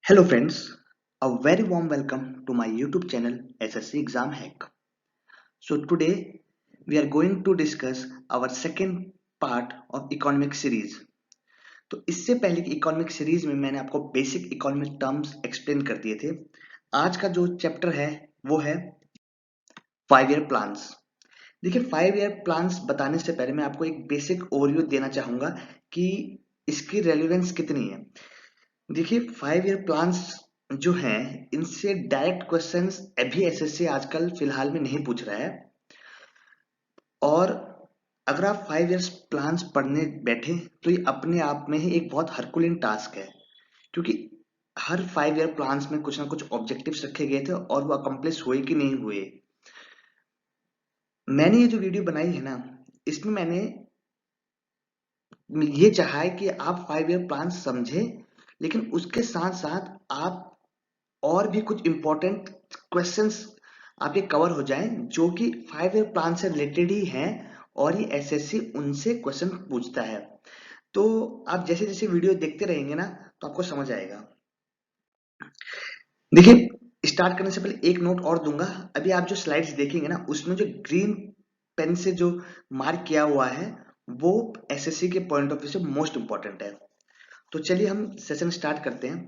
Hello friends, a very warm welcome to my YouTube channel SSC Exam Hack. So today we are going to discuss our second part of economic series. तो इससे पहले की economic series में मैंने आपको basic economic terms explain कर दिए थे। आज का जो चैप्टर है वो है 5 ईयर प्लान्स। देखिए 5 ईयर प्लान्स बताने से पहले मैं आपको एक बेसिक ओवरव्यू देना चाहूंगा कि इसकी रेलेवेंस कितनी है। देखिए 5 ईयर प्लान्स जो हैं इनसे डायरेक्ट क्वेश्चंस अभी एसएससी आजकल फिलहाल में नहीं पूछ रहा है। और अगर आप 5 ईयर्स प्लान्स पढ़ने बैठे तो ये अपने आप में ही एक बहुत हरकुलिन टास्क है, क्योंकि हर 5 ईयर प्लान्स में कुछ ना कुछ ऑब्जेक्टिव्स रखे गए थे और वो अकम्प्लिश हुए कि नहीं हुए। मैंने ये जो वीडियो बनाई है ना, इसमें मैंने ये चाहा है कि आप 5 ईयर प्लान समझे, लेकिन उसके साथ साथ आप और भी कुछ इंपॉर्टेंट क्वेश्चंस आपके कवर हो जाएं जो कि 5 ईयर प्लान से रिलेटेड ही हैं और ये एसएससी उनसे क्वेश्चन पूछता है। तो आप जैसे जैसे वीडियो देखते रहेंगे ना तो आपको समझ आएगा। देखिए स्टार्ट करने से पहले एक नोट और दूंगा। अभी आप जो स्लाइड्स देखेंगे ना उसमें जो ग्रीन पेन से जो मार्क किया हुआ है वो एसएससी के पॉइंट ऑफ व्यू से मोस्ट इंपॉर्टेंट है। तो चलिए हम सेशन स्टार्ट करते हैं।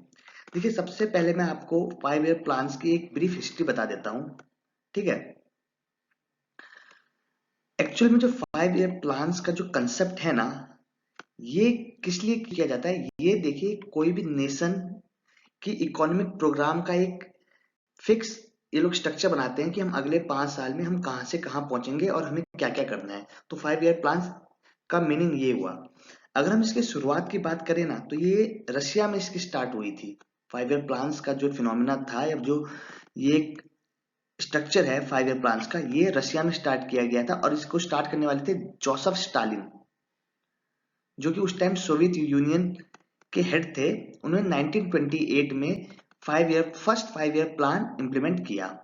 देखिए सबसे पहले मैं आपको 5 ईयर प्लान्स की एक ब्रीफ हिस्ट्री बता देता हूं, ठीक है। एक्चुअल में जो 5 ईयर प्लान्स का जो कंसेप्ट है ना, ये किस लिए किया जाता है, ये देखिए कोई भी नेशन की इकोनॉमिक प्रोग्राम का एक फिक्स ये लोग स्ट्रक्चर बनाते हैं कि हम अगले 5 साल में हम कहां से कहां पहुंचेंगे और हमें क्या क्या करना है। तो 5 ईयर प्लान का मीनिंग ये हुआ। अगर हम इसकी शुरुआत की बात करें ना तो ये रशिया में इसकी स्टार्ट हुई थी। 5 ईयर प्लान्स का जो फिनोमिना था या जो ये स्ट्रक्चर है 5 ईयर प्लान्स का, ये रशिया में स्टार्ट किया गया था और इसको स्टार्ट करने वाले थे जोसेफ स्टालिन, जो कि उस टाइम सोवियत यूनियन के हेड थे। उन्होंने 1928 में फर्स्ट 5 ईयर प्लान इंप्लीमेंट किया।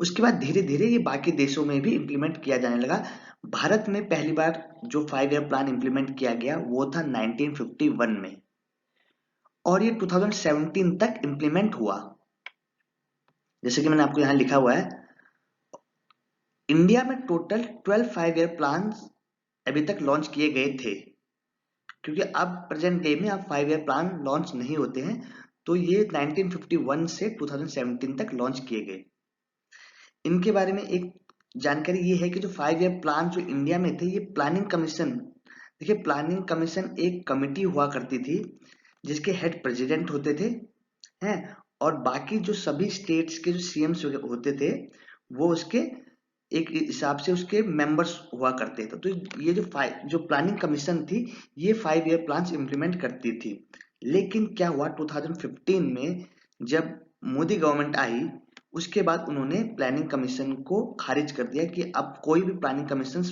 उसके बाद धीरे धीरे ये बाकी देशों में भी इंप्लीमेंट किया जाने लगा। भारत में पहली बार जो 5 ईयर प्लान इंप्लीमेंट किया गया वो था 1951 में और ये 2017 तक इंप्लीमेंट हुआ। जैसे कि मैंने आपको यहाँ लिखा हुआ है, इंडिया में टोटल 12 5 ईयर प्लान अभी तक लॉन्च किए गए थे, क्योंकि अब प्रेजेंट डे में अब 5 ईयर प्लान लॉन्च नहीं होते हैं। तो ये 1951 से 2017 तक लॉन्च किए गए। इनके बारे में एक जानकारी ये है कि जो 5 ईयर प्लान जो इंडिया में थे, ये प्लानिंग कमीशन, देखिए प्लानिंग कमीशन एक कमिटी हुआ करती थी जिसके हेड प्रेसिडेंट होते थे हैं, और बाकी जो सभी स्टेट्स के जो सीएम्स होते थे वो उसके एक हिसाब से उसके मेंबर्स हुआ करते थे। तो ये जो प्लानिंग कमीशन थी ये 5 ईयर प्लान्स इंप्लीमेंट करती थी। लेकिन क्या हुआ 2015 में जब मोदी गवर्नमेंट आई, उसके बाद उन्होंने प्लानिंग कमीशन को खारिज कर दिया कि अब कोई भी प्लानिंग कमीशन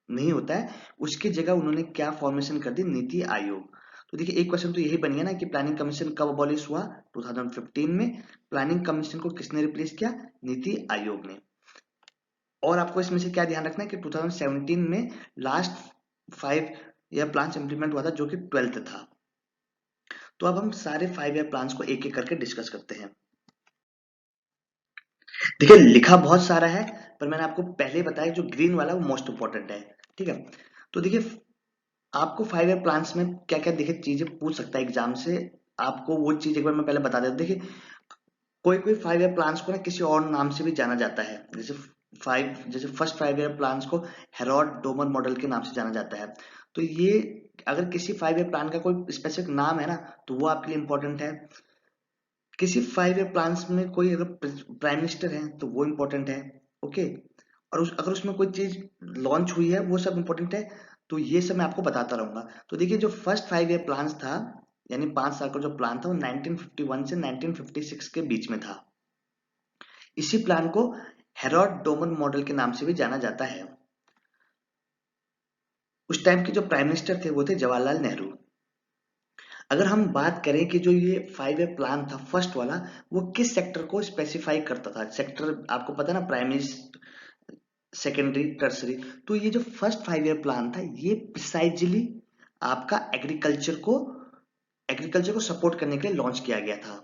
नहीं होता है। उसकी जगह उन्होंने क्या फॉर्मेशन कर दी, नीति आयोग। तो देखिए एक क्वेश्चन तो यही बन गया ना कि प्लानिंग कमीशन कब अबॉलिश हुआ, 2015 में। प्लानिंग कमीशन को किसने रिप्लेस किया, नीति आयोग ने। और आपको इसमें से क्या ध्यान रखना है कि 2017 में लास्ट 5 ईयर प्लान इंप्लीमेंट हुआ था जो कि 12th था। तो अब हम सारे 5 ईयर प्लान्स को एक एक करके डिस्कस करते हैं। देखिए लिखा बहुत सारा है, पर मैंने आपको पहले बताया जो ग्रीन वाला वो मोस्ट इंपॉर्टेंट है, ठीक है। तो देखिए आपको 5 ईयर प्लान्स में क्या क्या देखिए चीजें पूछ सकता है एग्जाम से, आपको वो चीज एक बार मैं पहले बता देता हूं। देखिए कोई कोई 5 ईयर प्लान्स को ना किसी और नाम से भी जाना जाता है, जैसे फर्स्ट 5 ईयर प्लान्स को हेरोड डोमर मॉडल के नाम से जाना जाता है। तो ये अगर किसी 5 ईयर प्लान का कोई स्पेसिफिक नाम है ना तो वो आपके लिए इंपॉर्टेंट है। किसी 5 ईयर प्लान्स में कोई अगर प्राइम मिनिस्टर है तो वो इंपॉर्टेंट है, ओके। और अगर उसमें कोई चीज लॉन्च हुई है वो सब इंपॉर्टेंट है। तो ये सब मैं आपको बताता रहूंगा। तो देखिए जो फर्स्ट 5 ईयर प्लान था, यानी 5 साल का जो प्लान था वो 1951 से 1956 के बीच में था। इसी प्लान को हेरोड डोमन मॉडल के नाम से भी जाना जाता है। उस टाइम के जो प्राइम मिनिस्टर थे वो थे जवाहरलाल नेहरू। अगर हम बात करें कि जो ये 5 ईयर प्लान था फर्स्ट वाला, वो किस सेक्टर को स्पेसिफाई करता था, सेक्टर आपको पता है ना, प्राइमरी सेकेंडरी टर्सरी। तो ये जो फर्स्ट 5 ईयर प्लान था ये प्रिसाइजली आपका एग्रीकल्चर को एग्रीकल्चर को सपोर्ट करने के लिए लॉन्च किया गया था।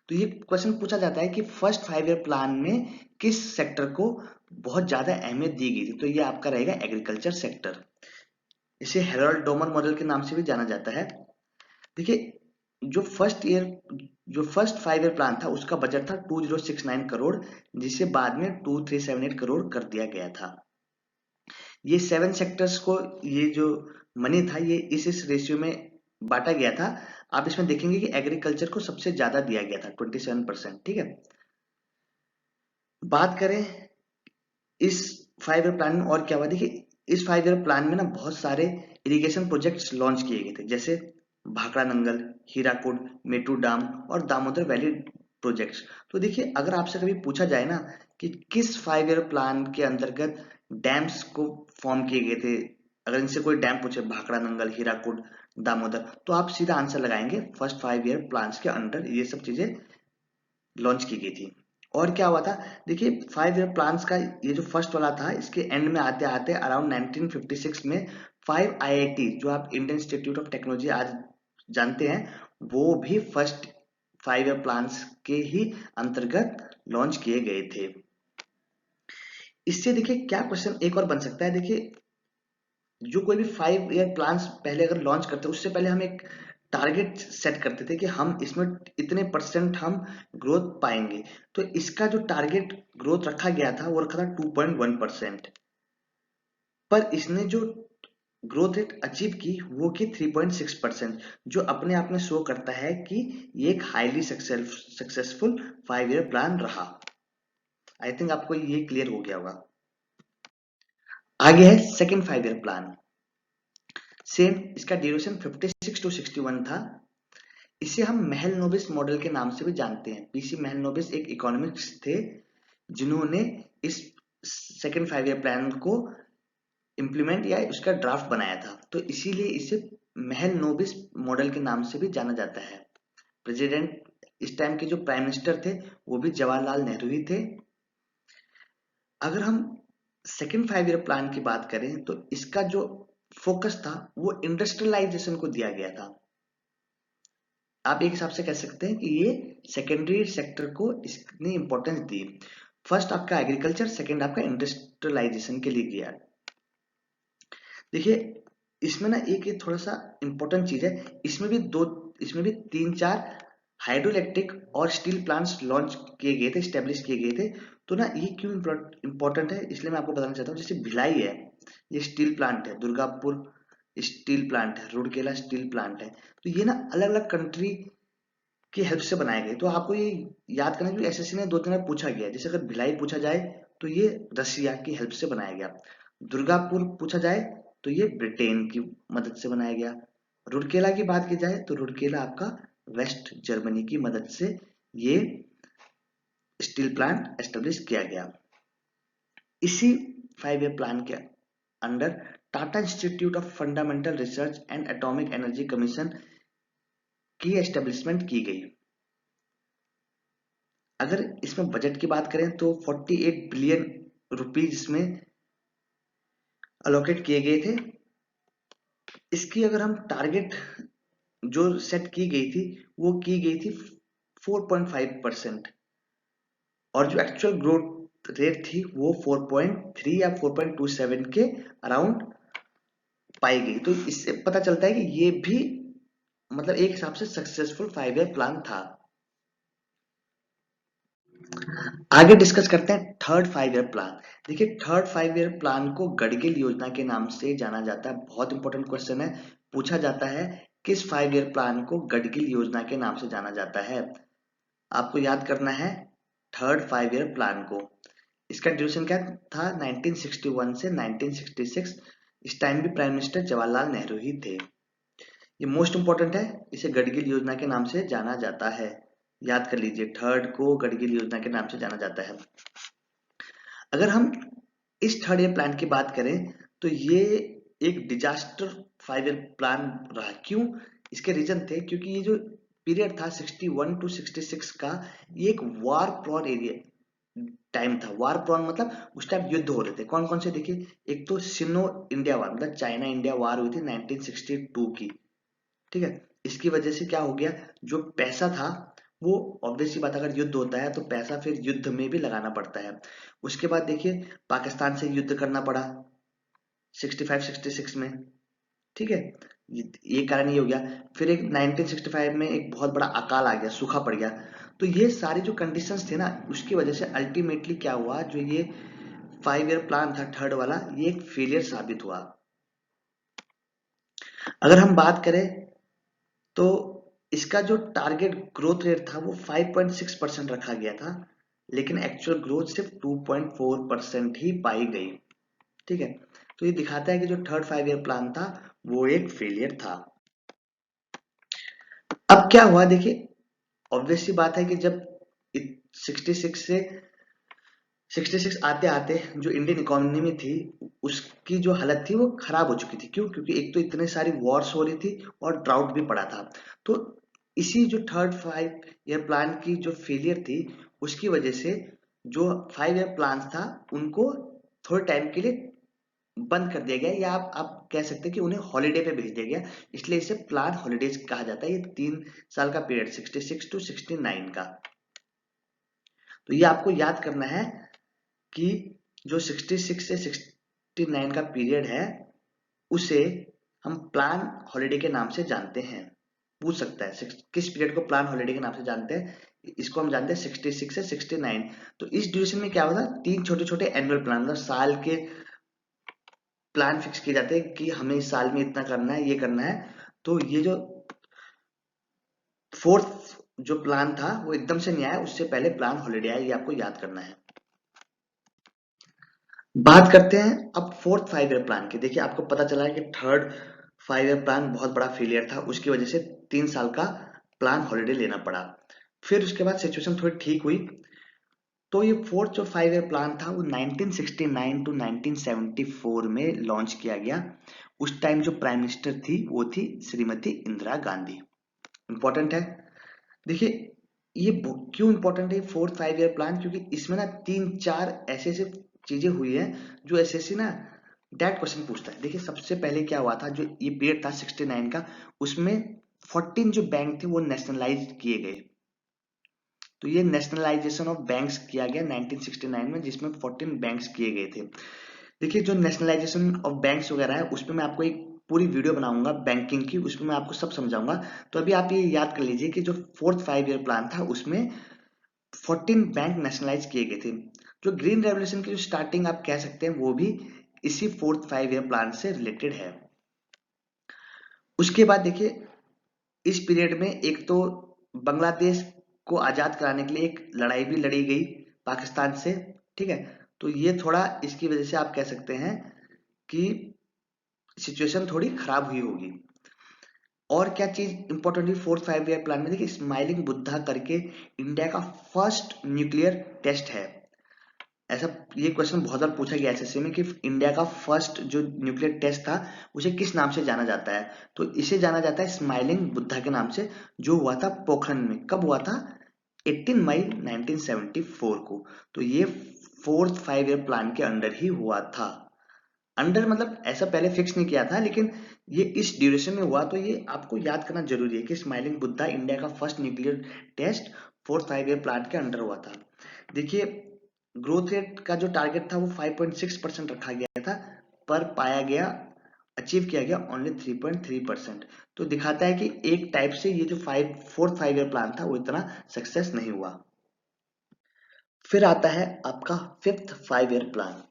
तो ये क्वेश्चन पूछा जाता है कि फर्स्ट 5 ईयर प्लान में किस सेक्टर को बहुत ज्यादा अहमियत दी गई थी, तो ये आपका रहेगा एग्रीकल्चर सेक्टर। इसे हेरोल्ड डोमर मॉडल के नाम से भी जाना जाता है। देखिए, जो फर्स्ट 5 ईयर प्लान था उसका बजट था 2069 करोड़, जिसे बाद में 2378 करोड़ कर दिया गया था। ये 7 सेक्टर्स को ये जो मनी था ये इस रेशियो में बांटा गया था। आप इसमें देखेंगे कि एग्रीकल्चर को सबसे ज्यादा दिया गया था 27%। ठीक है, बात करें इस 5 ईयर प्लान में और क्या हुआ। देखिए, इस 5 ईयर प्लान में ना बहुत सारे इरिगेशन प्रोजेक्ट्स लॉन्च किए गए थे, जैसे भाखड़ा नंगल, हीराकुड, मेटू डैम और दामोदर वैली प्रोजेक्ट्स। तो देखिए, अगर आपसे कभी पूछा जाए ना कि किस 5 ईयर प्लान के अंतर्गत डैम्स को फॉर्म किए गए थे, अगर इनसे कोई डैम पूछे भाखड़ा नंगल, हीराकुड, दामोदर, तो आप सीधा आंसर लगाएंगे फर्स्ट 5 ईयर प्लान के अंडर ये सब चीजें लॉन्च की गई थी। और क्या हुआ था, देखिए 5 ईयर प्लान्स का ये जो फर्स्ट वाला था, इसके एंड में आते आते अराउंड 1956 में 5 आईआईटी, जो आप इंडियन इंस्टीट्यूट ऑफ टेक्नोलॉजी आज जानते हैं, वो भी फर्स्ट 5 ईयर प्लान्स के ही अंतर्गत लॉन्च किए गए थे। इससे देखिए क्या क्वेश्चन एक और बन सकता है। देखिए, जो कोई भी 5 ईयर प्लान्स पहले अगर लॉन्च करते उससे पहले हम एक टारगेट सेट करते थे कि हम इसमें इतने परसेंट हम ग्रोथ पाएंगे। तो इसका जो टारगेट ग्रोथ रखा गया था वो रखा था 2.1%, पर इसने जो ग्रोथ रेट अचीव की वो की 3.6%, जो अपने आप में शो करता है कि ये एक हाईली सक्सेसफुल 5 ईयर प्लान रहा। आई थिंक आपको ये क्लियर हो गया होगा। आगे है सेकेंड 5 ईयर प्लान। सेम, इसका ड्यूरेशन 56 to 61 था। इसे हम महलनोबिस मॉडल के नाम से भी जानते हैं। पीसी महलनोबिस एक इकोनॉमिक्स थे जिन्होंने इस सेकेंड 5 ईयर प्लान को इम्प्लीमेंट या उसका ड्राफ्ट बनाया था, तो इसीलिए इसे महलनोबिस मॉडल के नाम से भी जाना जाता है। प्रेसिडेंट इस टाइम के जो प्राइम मिनिस्टर थे वो भी जवाहरलाल नेहरू ही थे। अगर हम सेकेंड 5 ईयर प्लान की बात करें तो इसका जो फोकस था वो इंडस्ट्रियलाइजेशन को दिया गया था। आप एक हिसाब से कह सकते हैं कि ये सेकेंडरी सेक्टर को इसने इंपॉर्टेंस दी। फर्स्ट आपका एग्रीकल्चर, सेकंड आपका इंडस्ट्रियलाइजेशन के लिए गया। देखिए, इसमें ना एक ये थोड़ा सा इंपॉर्टेंट चीज है, इसमें भी 3-4 हाइड्रो इलेक्ट्रिक और स्टील प्लांट्स लॉन्च किए गए थे, स्टेब्लिश किए गए थे। तो ना ये क्यों इंपॉर्टेंट है इसलिए मैं आपको बताना चाहता हूँ। जैसे भिलाई है, ये स्टील प्लांट है, दुर्गापुर स्टील प्लांट है, रूरकेला स्टील प्लांट है। तो ये ना अलग अलग कंट्री की हेल्प से बनाए गए। तो आपको ये याद करना कि एसएससी ने 2-3 बार पूछा गया। जैसे अगर भिलाई पूछा जाए तो ये रसिया की हेल्प से बनाया गया, दुर्गापुर पूछा जाए तो ये ब्रिटेन की मदद से बनाया गया, रुड़केला की बात की जाए तो रुड़केला आपका वेस्ट जर्मनी की मदद से ये स्टील प्लांट एस्टेब्लिश किया गया। इसी 5 ईयर प्लान के under Tata institute of fundamental research and atomic energy commission की एस्टेब्लिशमेंट की गई। अगर इसमें बजट की बात करें तो 48 बिलियन रुपीज इसमें अलोकेट किए गए थे। इसकी अगर हम टारगेट जो सेट की गई थी वो की गई थी 4.5%, और जो एक्चुअल ग्रोथ रेट थी वो 4.3 या 4.27 के अराउंड पाई गई। तो इससे पता चलता है कि ये भी मतलब एक हिसाब से सक्सेसफुल 5 ईयर प्लान था। आगे डिस्कस करते हैं थर्ड 5 ईयर प्लान। देखिए, थर्ड 5 ईयर प्लान को गडगिल योजना के नाम से जाना जाता है। बहुत इंपॉर्टेंट क्वेश्चन है, पूछा जाता है किस 5 ईयर प्लान को गडगिल योजना के नाम से जाना जाता है। आपको याद करना है थर्ड 5 ईयर प्लान को। इसका ड्यूरेशन क्या था, 1961 से 1966। इस टाइम भी प्राइम मिनिस्टर जवाहरलाल नेहरू ही थे। ये मोस्ट इंपॉर्टेंट है, इसे गडगिल योजना के नाम से जाना जाता है। याद कर लीजिए, थर्ड को गडगिल योजना के नाम से जाना जाता है। अगर हम इस थर्ड ईयर प्लान की बात करें तो ये एक डिजास्टर 5 ईयर प्लान रहा। क्यों? इसके रीजन थे क्योंकि ये जो पीरियड था 61 to 66 का, ये एक वार प्रोन एरिया टाइम था। वार प्रोन मतलब उस टाइम युद्ध हो रहे थे। कौन कौन से देखिए, एक तो सिनो इंडिया वार मतलब चाइना इंडिया वार हुई थी 1962 की, ठीक है। इसकी वजह से क्या हो गया, जो पैसा था वो ऑब्वियसली बात, अगर युद्ध होता है तो पैसा फिर युद्ध में भी लगाना पड़ता है। उसके बाद देखिए पाकिस्तान से युद्ध करना पड़ा 65-66 में, ठीक है, ये कारण ये हो गया। फिर एक 1965 में एक बहुत बड़ा अकाल आ गया, सूखा पड़ गया। तो ये सारी जो कंडीशंस थे ना, उसकी वजह से अल्टीमेटली क्या हुआ, जो ये 5 ईयर प्लान था थर्ड वाला, ये एक फेलियर साबित हुआ। अगर हम बात करें तो इसका जो टारगेट ग्रोथ रेट था वो 5.6% रखा गया था, लेकिन एक्चुअल ग्रोथ सिर्फ 2.4% ही पाई गई, ठीक है। तो ये दिखाता है कि जो थर्ड 5 ईयर प्लान था वो एक फेलियर था। अब क्या हुआ देखिए, ऑब्वियसली बात है कि जब 66 आते आते जो इंडियन इकोनॉमी में थी उसकी जो हालत थी वो खराब हो चुकी थी। क्यों? क्योंकि एक तो इतने सारी वॉर्स हो रही थी और ड्राउट भी पड़ा था। तो इसी जो थर्ड 5 ईयर प्लान की जो फेलियर थी उसकी वजह से जो 5 ईयर प्लान था उनको थोड़े टाइम के लिए बंद कर दिया गया, या आप कह सकते हैं कि उन्हें हॉलीडे पे भेज दिया गया। इसलिए इसे प्लान हॉलीडेज कहा जाता है। ये 3 साल का पीरियड 66 to 69 का। तो ये आपको याद करना है कि जो 66 से 69 का पीरियड है उसे हम प्लान हॉलीडे के नाम से जानते हैं। पूछ सकता है किस पीरियड को प्लान हॉलीडे के नाम से जानते हैं, इसको हम जानते हैं 66 से 69। तो इस ड्यूरेशन में क्या होता है, 3 छोटे छोटे एनुअल प्लान, मतलब साल के प्लान फिक्स किए जाते हैं कि हमें इस साल में इतना करना है, ये करना है। तो ये जो फोर्थ जो प्लान था वो एकदम से नहीं आया, उससे पहले प्लान हॉलीडे आया, ये आपको याद करना है। बात करते हैं अब फोर्थ 5 ईयर प्लान की। देखिए आपको पता चला है कि थर्ड 5 ईयर प्लान बहुत बड़ा फेलियर था, उसकी वजह से 3 साल का प्लान हॉलीडे लेना पड़ा। फिर उसके बाद सिचुएशन थोड़ी ठीक हुई, तो ये फोर्थ जो 5 ईयर प्लान था वो 1969 to 1974 में लॉन्च किया गया। उस टाइम जो प्राइम मिनिस्टर थी वो थी श्रीमती इंदिरा गांधी। इंपॉर्टेंट है। देखिए ये क्यों इंपॉर्टेंट है फोर्थ 5 ईयर प्लान, क्योंकि इसमें ना 3-4 ऐसे ऐसे चीजें हुई है जो एसएससी ना डायरेक्ट क्वेश्चन पूछता है। देखिए सबसे पहले क्या हुआ था, जो ये पीरियड था 69 का, उसमें 14 जो बैंक थे वो नेशनलाइज किए गए। तो ये नेशनलाइजेशन ऑफ बैंक्स किया गया 1969 में, जिसमें 14 बैंक्स किए गए थे। देखिए जो नेशनलाइजेशन ऑफ बैंक्स वगैरह है उसमें मैं आपको एक पूरी वीडियो बनाऊंगा बैंकिंग की, उसमें मैं आपको सब समझाऊंगा। तो अभी आप ये याद कर लीजिए कि जो फोर्थ 5 ईयर प्लान था उसमें 14 बैंक नेशनलाइज किए गए थे। जो ग्रीन रेवोल्यूशन की जो स्टार्टिंग आप कह सकते हैं वो भी इसी फोर्थ 5 ईयर प्लान से रिलेटेड है। उसके बाद देखिए इस पीरियड में एक तो बांग्लादेश को आजाद कराने के लिए एक लड़ाई भी लड़ी गई पाकिस्तान से, ठीक है। तो ये थोड़ा इसकी वजह से आप कह सकते हैं कि सिचुएशन थोड़ी खराब हुई होगी। और क्या चीज इंपॉर्टेंट है फोर्थ 5 ईयर प्लान में, देखिए स्माइलिंग बुद्धा करके इंडिया का फर्स्ट न्यूक्लियर टेस्ट है। ऐसा ये क्वेश्चन बहुत बार पूछा गया एसएससी में कि इंडिया का फर्स्ट जो न्यूक्लियर टेस्ट था उसे किस नाम से जाना जाता है। तो इसे जाना जाता है स्माइलिंग बुद्धा के नाम से, जो हुआ था पोखरण में। कब हुआ था? 18 मई 1974 को। तो ये फोर्थ 5 ईयर प्लान के अंडर ही हुआ था। अंडर मतलब ऐसा पहले फिक्स नहीं किया था, लेकिन ये इस ड्यूरेशन में हुआ। तो ये आपको याद करना जरूरी है कि स्माइलिंग बुद्धा इंडिया का first nuclear test fourth 5 year plan के अंडर हुआ था। देखिए ग्रोथ रेट का जो टारगेट था वो 5.6% रखा गया था, पर पाया गया, अचीव किया गया ओनली 3.3%। तो दिखाता है कि एक टाइप से ये जो फोर्थ 5 ईयर प्लान था वो इतना सक्सेस नहीं हुआ। फिर आता है आपका फिफ्थ 5 ईयर प्लान।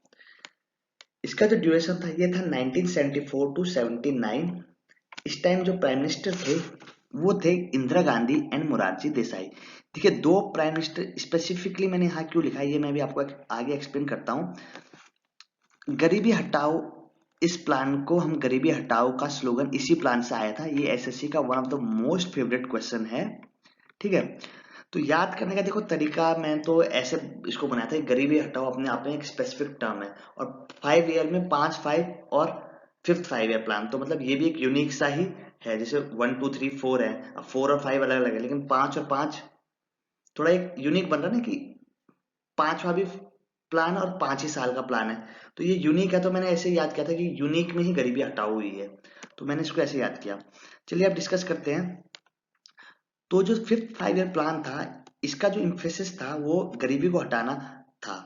इसका जो ड्यूरेशन था ये था 1974 to 79। इस टाइम जो प्राइम मिनिस्टर थे वो थे इंदिरा गांधी एंड मोरारजी देसाई। देखिए दो प्राइम मिनिस्टर स्पेसिफिकली मैंने यहाँ क्यों लिखा है ये मैं भी आपको आगे एक्सप्लेन करता हूँ। गरीबी हटाओ, इस प्लान को हम गरीबी हटाओ का स्लोगन इसी प्लान से आया था। ये एसएससी का one of the most favourite question है, ठीक है। तो याद करने का देखो तरीका, मैं तो ऐसे इसको बनाया था, गरीबी हटाओ अपने आप में एक स्पेसिफिक टर्म है, और 5 ईयर में 5 और फिफ्थ 5 ईयर प्लान, तो मतलब ये भी एक यूनिक सा ही है। जैसे 1 2 3 4 है, अब 4 और 5 अलग अलग है, लेकिन 5 और 5 थोड़ा एक यूनिक बन रहा है ना, कि पांचवा भी प्लान और 5 ही साल का प्लान है। तो ये यूनिक है, तो मैंने ऐसे याद किया था कि यूनिक में ही गरीबी हटाओ हुई है, तो मैंने इसको ऐसे याद किया। चलिए अब डिस्कस करते हैं। तो जो फिफ्थ 5 ईयर प्लान था, इसका जो इम्फेसिस था वो गरीबी को हटाना था।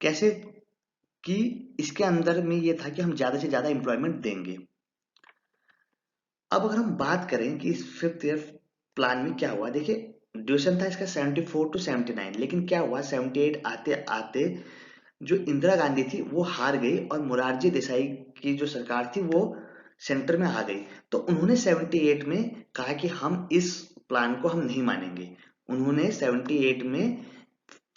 कैसे? कि इसके अंदर में ये था कि हम ज्यादा से ज्यादा एम्प्लॉयमेंट देंगे। अब अगर हम बात करें कि इस फिफ्थ ईयर प्लान में क्या हुआ, देखिए ड्यूरेशन था इसका 74 टू 79, लेकिन क्या हुआ 78 आते आते जो इंदिरा गांधी थी वो हार गई और मोरारजी देसाई की जो सरकार थी वो सेंटर में आ गई। तो उन्होंने 78 में कहा कि हम इस प्लान को हम नहीं मानेंगे। उन्होंने 78 में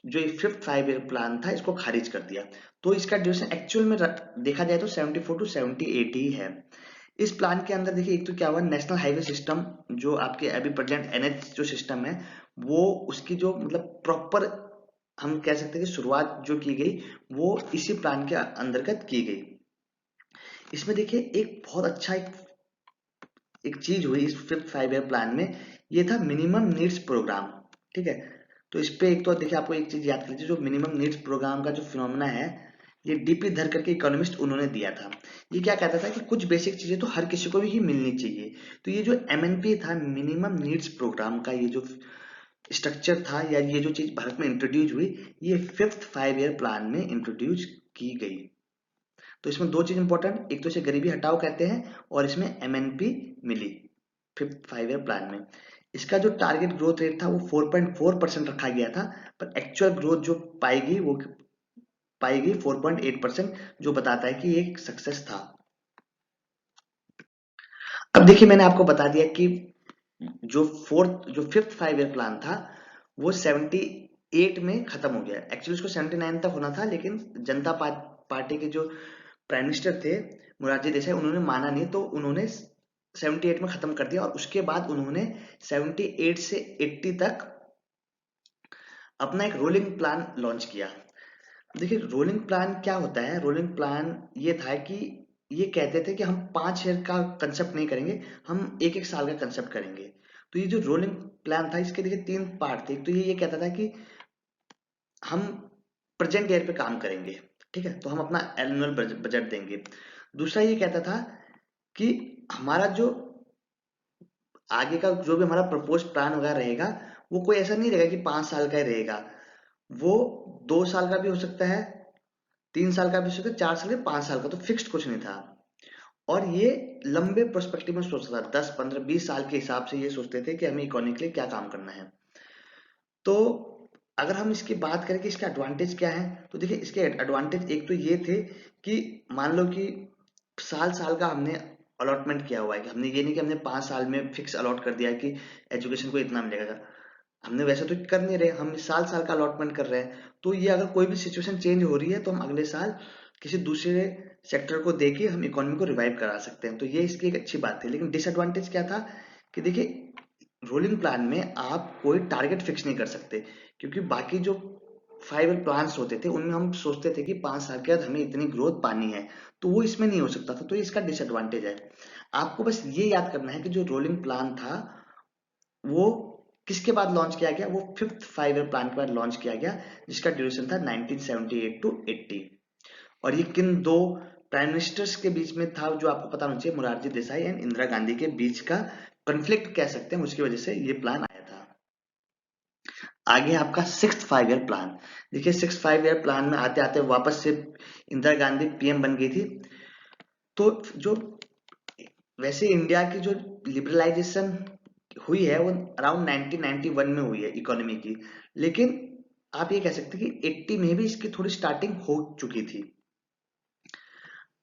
जो ये फिफ्थ 5 ईयर प्लान था इसको खारिज कर दिया। तो इसका ड्यूरेशन एक्चुअल में देखा जाए तो 74 टू 78 ही है। इस प्लान के अंदर देखिए एक तो क्या हुआ, नेशनल हाईवे सिस्टम जो आपके अभी प्रेजेंट एनएच जो सिस्टम है वो उसकी जो मतलब प्रॉपर हम कह सकते हैं कि शुरुआत जो की गई वो इसी प्लान के अंतर्गत की गई। इसमें देखिए एक बहुत अच्छा एक चीज हुई इस फिफ्थ 5 ईयर प्लान में, ये था मिनिमम नीड्स प्रोग्राम। ठीक है, तो इस पे एक तो देखिए आपको एक चीज याद कर लीजिए, जो मिनिमम नीड्स प्रोग्राम का जो फिनोमेना है ये डीपी धर करके इकोनॉमिस्ट उन्होंने दिया था। ये क्या कहता था कि कुछ बेसिक चीजें तो हर किसी को भी ही मिलनी चाहिए। तो ये जो एमएनपी था, मिनिमम नीड्स प्रोग्राम का ये जो स्ट्रक्चर था या ये जो चीज भारत में इंट्रोड्यूस हुई, ये फिफ्थ 5 ईयर प्लान में इंट्रोड्यूस की गई। तो इसमें दो चीज इंपॉर्टेंट, एक तो इसे गरीबी हटाओ कहते हैं और इसमें एमएनपी मिली फिफ्थ 5 ईयर प्लान में। इसका जो टारगेट ग्रोथ रेट था वो 4.4% रखा गया था, पर एक्चुअल ग्रोथ जो पाएगी 4.8%, जो बताता है कि एक सक्सेस था। अब देखिए मैंने आपको बता दिया कि जो फिफ्थ 5 ईयर प्लान था वो 78 में खत्म हो गया। एक्चुअली उसको 79 तक होना था, लेकिन जनता पार्टी के जो प्राइम मिनिस्टर थे मोरारजी देसाई, उन्होंने माना नहीं, तो उन्होंने 78 में खत्म कर दिया और उसके बाद उन्होंने 78 से 80 तक अपना एक रोलिंग प्लान लॉन्च किया। देखिए रोलिंग प्लान क्या होता है, रोलिंग प्लान ये था कि ये कहते थे कि हम 5 ईयर का कंसेप्ट नहीं करेंगे, हम एक एक साल का कंसेप्ट करेंगे। तो ये जो रोलिंग प्लान था इसके देखिए 3 पार्ट थे। एक तो ये कहता था कि हम प्रेजेंट ईयर पे काम करेंगे, ठीक है, तो हम अपना एनुअल बजट देंगे। दूसरा ये कहता था कि हमारा जो आगे का जो भी हमारा प्रपोज प्लान वगैरह रहेगा वो कोई ऐसा नहीं रहेगा कि 5 साल का ही रहेगा, वो 2 साल का भी हो सकता है, 3 साल का भी हो सकता है, 4 साल का, 5 साल का, तो फिक्स्ड कुछ नहीं था। और ये लंबे प्रोस्पेक्टिव में सोचता था, 10 15 20 साल के हिसाब से ये सोचते थे कि हमें इकोनॉमी के लिए क्या काम करना है। तो अगर हम इसकी बात करें कि इसके एडवांटेज क्या है, तो देखिए इसके एडवांटेज एक तो ये थे कि मान लो कि साल साल का हमने अलॉटमेंट किया हुआ है, कि हमने ये नहीं कि हमने 5 साल में फिक्स अलॉट कर दिया है कि एजुकेशन को इतना मिलेगा। हमने वैसे तो कर नहीं रहे, हम साल साल का अलॉटमेंट कर रहे हैं। तो ये अगर कोई भी सिचुएशन चेंज हो रही है तो हम अगले साल किसी दूसरे सेक्टर को देके हम इकोनॉमी को रिवाइव करा सकते हैं। तो ये इसकी एक अच्छी बात थी। लेकिन डिसएडवांटेज क्या था कि देखिए रोलिंग प्लान में आप कोई टारगेट फिक्स नहीं कर सकते, क्योंकि बाकी जो 5 ईयर प्लान्स होते थे उनमें हम सोचते थे कि 5 साल के बाद हमें इतनी ग्रोथ पानी है, तो वो इसमें नहीं हो सकता था। तो इसका डिसएडवांटेज है। आपको बस ये याद करना है कि जो रोलिंग प्लान था वो किसके बाद लॉन्च किया गया, वो फिफ्थ 5 ईयर प्लान के बाद लॉन्च किया गया, जिसका ड्यूरेशन था 1978 टू 80। और ये किन दो प्राइम मिनिस्टर्स के बीच में था, जो आपको पता होना चाहिए, मोरारजी देसाई एंड इंदिरा गांधी के बीच का कॉन्फ्लिक्ट कह सकते हैं, उसकी वजह से ये प्लान आया था। आगे आपका सिक्स्थ 5 ईयर प्लान। देखिए सिक्स 5 ईयर प्लान में आते आते वापस से इंदिरा गांधी पीएम बन गई थी। तो जो वैसे इंडिया की जो लिबरलाइजेशन हुई है वो अराउंड 1991 में हुई है इकोनॉमी की, लेकिन आप ये कह सकते हैं कि 80 में भी इसकी थोड़ी स्टार्टिंग हो चुकी थी।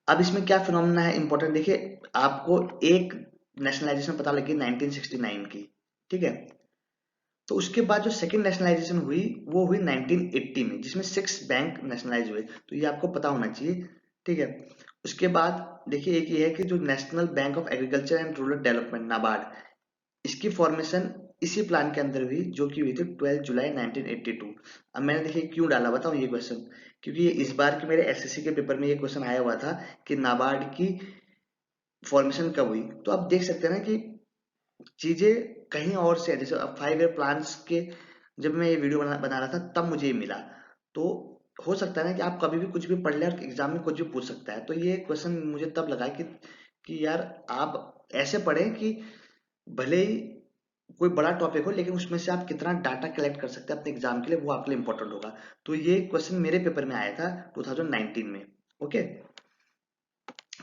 अब इसमें क्या फिनोमेना है इंपॉर्टेंट, देखिए आपको एक नेशनलाइजेशन पता लगी 1969 की, ठीक है। तो उसके बाद जो सेकंड नेशनलाइजेशन हुई वो हुई 1980 में, जिसमें 6 बैंक नेशनलाइज हुए, तो ये आपको पता होना चाहिए, ठीक है। उसके बाद देखिए एक ये है कि जो national bank of agriculture and rural development NABARD, इसकी फॉर्मेशन इसी प्लान के अंदर हुई, जो कि हुई थी 12 जुलाई 1982। अब मैंने देखिए क्यों डाला बताऊं ये क्वेश्चन, क्योंकि ये इस बार के मेरे एसएससी के पेपर में ये क्वेश्चन आया हुआ था कि नाबार्ड की फॉर्मेशन कब हुई। तो आप देख सकते हैं ना कि चीजें कहीं और से है। जैसे अब 5 ईयर प्लान्स के जब मैं ये वीडियो बना रहा था तब मुझे ये मिला। तो हो सकता है ना कि आप कभी भी कुछ भी पढ़ ले और एग्जाम में कुछ भी पूछ सकता है। तो ये क्वेश्चन मुझे तब लगा कि यार आप ऐसे पढ़ें कि भले ही कोई बड़ा टॉपिक हो लेकिन उसमें से आप कितना डाटा कलेक्ट कर सकते हैं अपने एग्जाम के लिए, वो आपके लिए इंपॉर्टेंट होगा। तो ये क्वेश्चन मेरे पेपर में आया था 2019 में। ओके,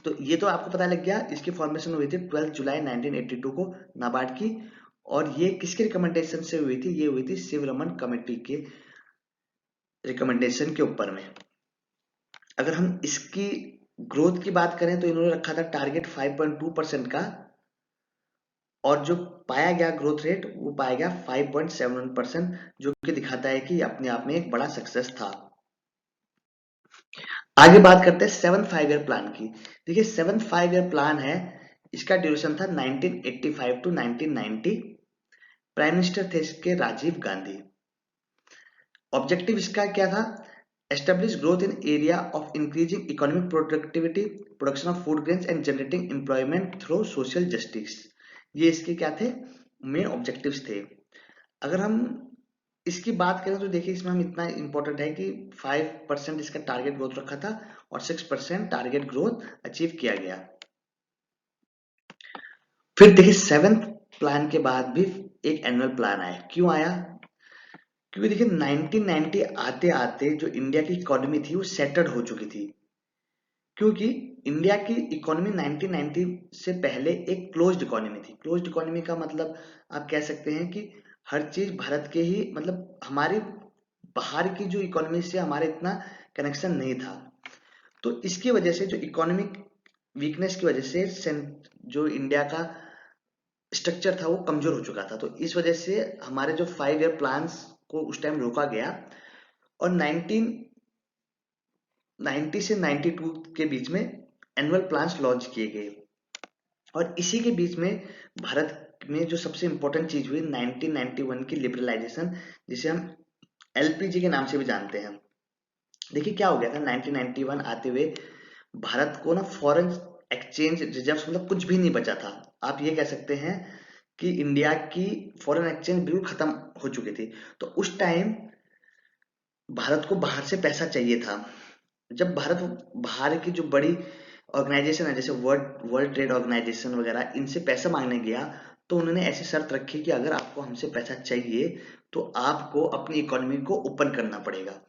तो ये तो आपको पता लग गया। इसकी फॉर्मेशन हुई थी 12 जुलाई 1982 को नाबार्ड की। और ये किसके रिकमेंडेशन से हुई थी? ये हुई थी शिव रमन कमेटी के रिकमेंडेशन के ऊपर में। अगर हम इसकी ग्रोथ की बात करें तो इन्होंने रखा था टारगेट 5.2% का, और जो पाया गया ग्रोथ रेट वो पाया गया 5.71%, जो कि दिखाता है कि अपने आप में एक बड़ा सक्सेस था। आगे बात करते हैं 7 5 ईयर प्लान की। देखिए 7 5 ईयर प्लान है, इसका ड्यूरेशन था 1985 टू 1990। प्राइम मिनिस्टर थे इसके राजीव गांधी। ऑब्जेक्टिव इसका क्या था? Establish growth in area of increasing economic productivity, production of food grains and generating employment through social justice. ये इसके क्या थे? मेन ऑब्जेक्टिव्स थे। अगर हम इसकी बात करें तो देखिए इसमें हम इतना इंपॉर्टेंट है कि 5% इसका टारगेट ग्रोथ रखा था और 6% टारगेट ग्रोथ अचीव किया गया। फिर देखिए 7th प्लान के बाद भी एक एनुअल प्लान आया। क्यों आया? क्योंकि देखिए 1990 आते आते जो इंडिया की इकोनॉमी थी वो सेटल्ड हो चुकी थी। क्योंकि इंडिया की इकोनॉमी 1990 से पहले एक क्लोज्ड इकोनॉमी थी। क्लोज्ड इकोनॉमी का मतलब आप कह सकते हैं कि हर चीज भारत के ही, मतलब हमारी बाहर की जो इकोनॉमी से हमारा इतना कनेक्शन नहीं था। तो इसकी वजह से जो इकोनॉमिक वीकनेस की वजह से जो इंडिया का स्ट्रक्चर था वो कमजोर हो चुका था। तो इस वजह से हमारे जो 5 ईयर प्लान्स को उस टाइम रोका गया, और 1990 से 92 के बीच में एनुअल प्लान्स लॉन्च किए गए। और इसी के बीच में भारत में जो सबसे इंपॉर्टेंट चीज हुई 1991 की लिबरलाइजेशन, जिसे हम एलपीजी के नाम से भी जानते हैं। देखिए क्या हो गया था 1991 आते हुए, भारत को ना फॉरेन एक्सचेंज रिजर्व्स मतलब कुछ भी नहीं बचा था। आप ये कह सकते हैं कि इंडिया की फॉरेन एक्सचेंज बिल्कुल खत्म हो चुकी थी। तो उस टाइम भारत को बाहर से पैसा चाहिए था। जब भारत बाहर की जो बड़ी ऑर्गेनाइजेशन है जैसे वर्ल्ड वर्ल्ड ट्रेड ऑर्गेनाइजेशन वगैरह, इनसे पैसा मांगने गया, तो उन्होंने ऐसी शर्त रखी कि अगर आपको हमसे पैसा चाहिए तो आपको अपनी इकोनॉमी को ओपन करना पड़ेगा।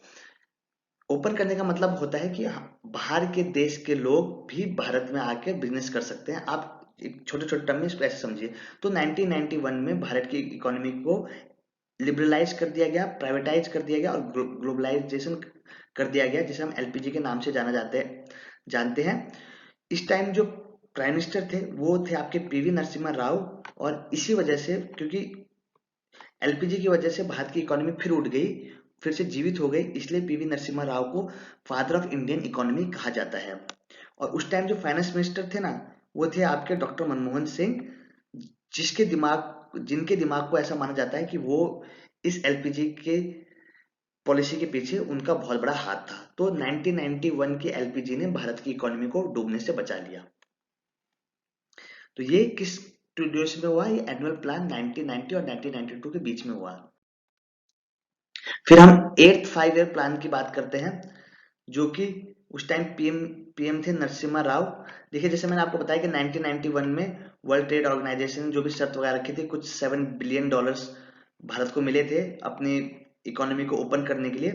ओपन करने का मतलब होता है कि बाहर के देश के लोग भी भारत में आके बिजनेस कर सकते हैं। आप एक छोटे छोटे टर्म में इसको ऐसे समझिए। तो 1991 में भारत की इकोनॉमी को लिबरलाइज कर दिया गया, प्राइवेटाइज कर दिया गया और ग्लोबलाइजेशन कर दिया गया, जिसे हम एलपीजी के नाम से जानते हैं। इस टाइम जो प्राइम मिनिस्टर थे वो थे आपके पीवी नरसिम्हा राव। और इसी वजह से, क्योंकि एलपीजी की वजह से भारत की इकोनॉमी फिर उठ गई, फिर से जीवित हो गई, इसलिए पीवी नरसिम्हा राव को फादर ऑफ इंडियन इकोनॉमी कहा जाता है। और उस टाइम जो फाइनेंस मिनिस्टर थे ना, वो थे आपके डॉक्टर मनमोहन सिंह, जिनके दिमाग को ऐसा माना जाता है कि वो इस एलपीजी के पॉलिसी के पीछे उनका बहुत बड़ा हाथ था। तो 1991 की एलपीजी ने भारत की इकोनॉमी को डूबने से बचा लिया। तो ये किस ड्यूरेशन में हुआ? ये एनुअल प्लान 1990 और 1992 के बीच में हुआ। फिर हम 8 5 ईयर प्लान की बात करते हैं, जो कि उस टाइम पीएम थे नरसिम्हा राव। देखिए जैसे मैंने आपको बताया कि 1991 में वर्ल्ड ट्रेड ऑर्गेनाइजेशन ने जो भी शर्त वगैरह रखी थी, कुछ $7 बिलियन भारत को मिले थे अपनी इकोनॉमी को ओपन करने के लिए।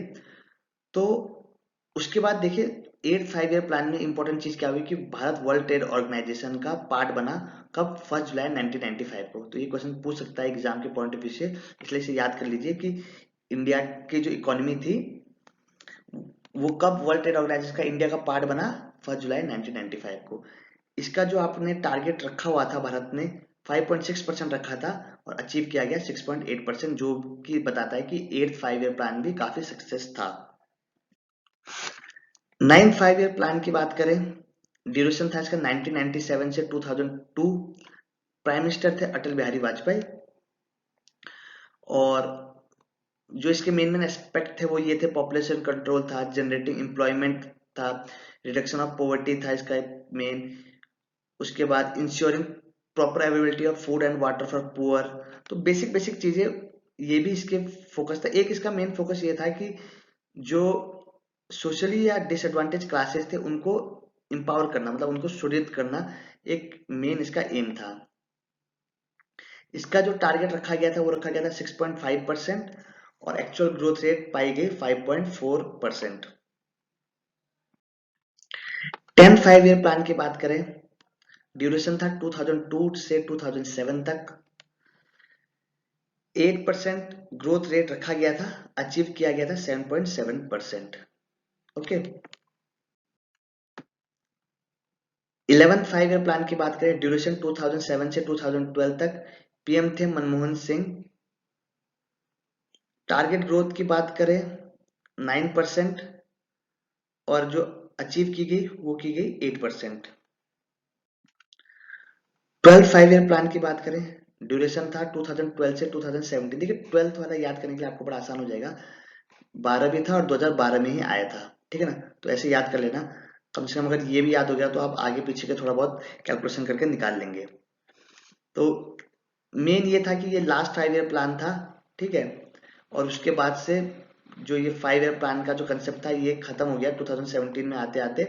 तो उसके बाद देखिए 8 5 ईयर प्लान में इंपॉर्टेंट चीज क्या हुई कि भारत वर्ल्ड ट्रेड ऑर्गेनाइजेशन का पार्ट बना। कब? 1 जुलाई 1995 को। तो ये क्वेश्चन पूछ सकता है एग्जाम के पॉइंट ऑफ व्यू से, इसलिए इसे याद कर लीजिए कि इंडिया की जो इकोनॉमी थी वो कब वर्ल्ड ट्रेड ऑर्गेनाइजेशन का इंडिया का पार्ट बना? 1 जुलाई 1995 को। इसका जो आपने टारगेट रखा हुआ था भारत ने 5.6% रखा था, और अचीव किया गया 6.8%, जो कि बताता है कि 8 5 ईयर प्लान भी काफी सक्सेस था। 9 5 ईयर प्लान की बात करें, ड्यूरेशन था इसका 1997 से 2002। प्राइम मिनिस्टर थे अटल बिहारी वाजपेयी। और जो इसके मेन मेन एस्पेक्ट थे वो ये थे: पॉपुलेशन कंट्रोल था, जनरेटिंग एम्प्लॉयमेंट था, रिडक्शन ऑफ पॉवर्टी था इसका मेन। उसके बाद ensuring proper availability of food and water for poor. तो बेसिक बेसिक चीजें ये भी इसके फोकस था। एक इसका मेन फोकस ये था कि जो सोशली या डिसएडवांटेज क्लासेस थे उनको एम्पावर करना, मतलब उनको सुदृढ़ करना, एक मेन इसका एम था। इसका जो टारगेट रखा गया था वो रखा गया था 6.5% और एक्चुअल ग्रोथ रेट पाई गई 5.4%। 10 5 ईयर प्लान की बात करें, ड्यूरेशन था 2002 से 2007 तक, 8% ग्रोथ रेट रखा गया था, अचीव किया गया था 7.7%। ओके। 11 5 ईयर प्लान की बात करें, ड्यूरेशन 2007 से 2012 तक, पीएम थे मनमोहन सिंह। टारगेट ग्रोथ की बात करें 9% और जो अचीव की गई वो की गई 8%। 12 5 ईयर प्लान की बात करें, ड्यूरेशन था 2012 से 2017। देखिए 12th वाला याद करने के लिए आपको बड़ा आसान हो जाएगा, 12 भी था और 2012 में ही आया था, ठीक है ना, तो ऐसे याद कर लेना। कम से कम अगर ये भी याद हो गया तो आप आगे पीछे के थोड़ा बहुत कैलकुलेशन करके निकाल लेंगे। तो मेन ये था कि ये लास्ट 5 ईयर प्लान था, ठीक है, और उसके बाद से जो ये 5 ईयर प्लान का जो कंसेप्ट था ये खत्म हो गया 2017 में आते आते।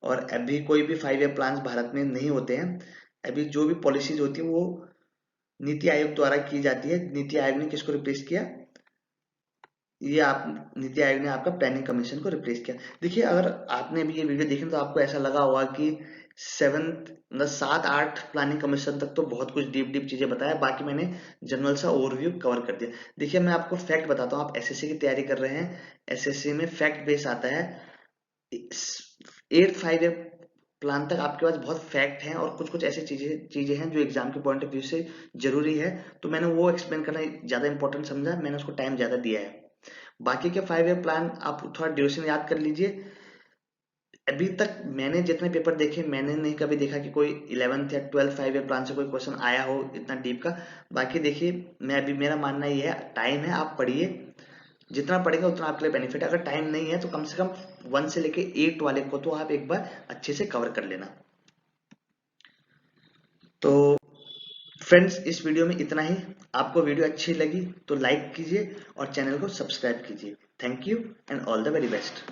और अभी कोई भी 5 ईयर प्लान भारत में नहीं होते हैं। अभी जो भी पॉलिसीज होती है वो नीति आयोग द्वारा की जाती है। नीति आयोग ने किसको रिप्लेस किया, ये आप नीति आयोग ने आपका प्लानिंग कमीशन को रिप्लेस किया। देखिए अगर आपने भी ये वीडियो देखी तो आपको ऐसा लगा होगा कि 7 8 प्लानिंग कमीशन तक तो बहुत कुछ डीप डीप चीजें बताया, बाकी मैंने जनरल सा ओवरव्यू कवर कर दिया। देखिए मैं आपको फैक्ट बताता हूँ, आप एसएससी की तैयारी कर रहे हैं, एसएससी में फैक्ट बेस आता है। 8 5 ईयर प्लान तक आपके पास बहुत फैक्ट हैं और कुछ कुछ ऐसी चीजें हैं जो एग्जाम के पॉइंट ऑफ व्यू से जरूरी है, तो मैंने वो एक्सप्लेन करना ज्यादा इंपॉर्टेंट समझा, मैंने उसको टाइम ज्यादा दिया है। बाकी के 5 ईयर प्लान आप थोड़ा ड्यूरेशन याद कर लीजिए। अभी तक मैंने जितने पेपर देखे मैंने नहीं कभी देखा कि कोई 11th या 12th 5 ईयर प्लान से कोई क्वेश्चन आया हो इतना डीप का। बाकी देखिए मैं अभी मेरा मानना ये है, टाइम है आप पढ़िए, जितना पढ़ेगा उतना आपके लिए बेनिफिट है। अगर टाइम नहीं है तो कम से कम 1 से लेके 8 वाले को तो आप एक बार अच्छे से कवर कर लेना। तो फ्रेंड्स इस वीडियो में इतना ही। आपको वीडियो अच्छी लगी तो लाइक कीजिए और चैनल को सब्सक्राइब कीजिए। Thank you and all the very best.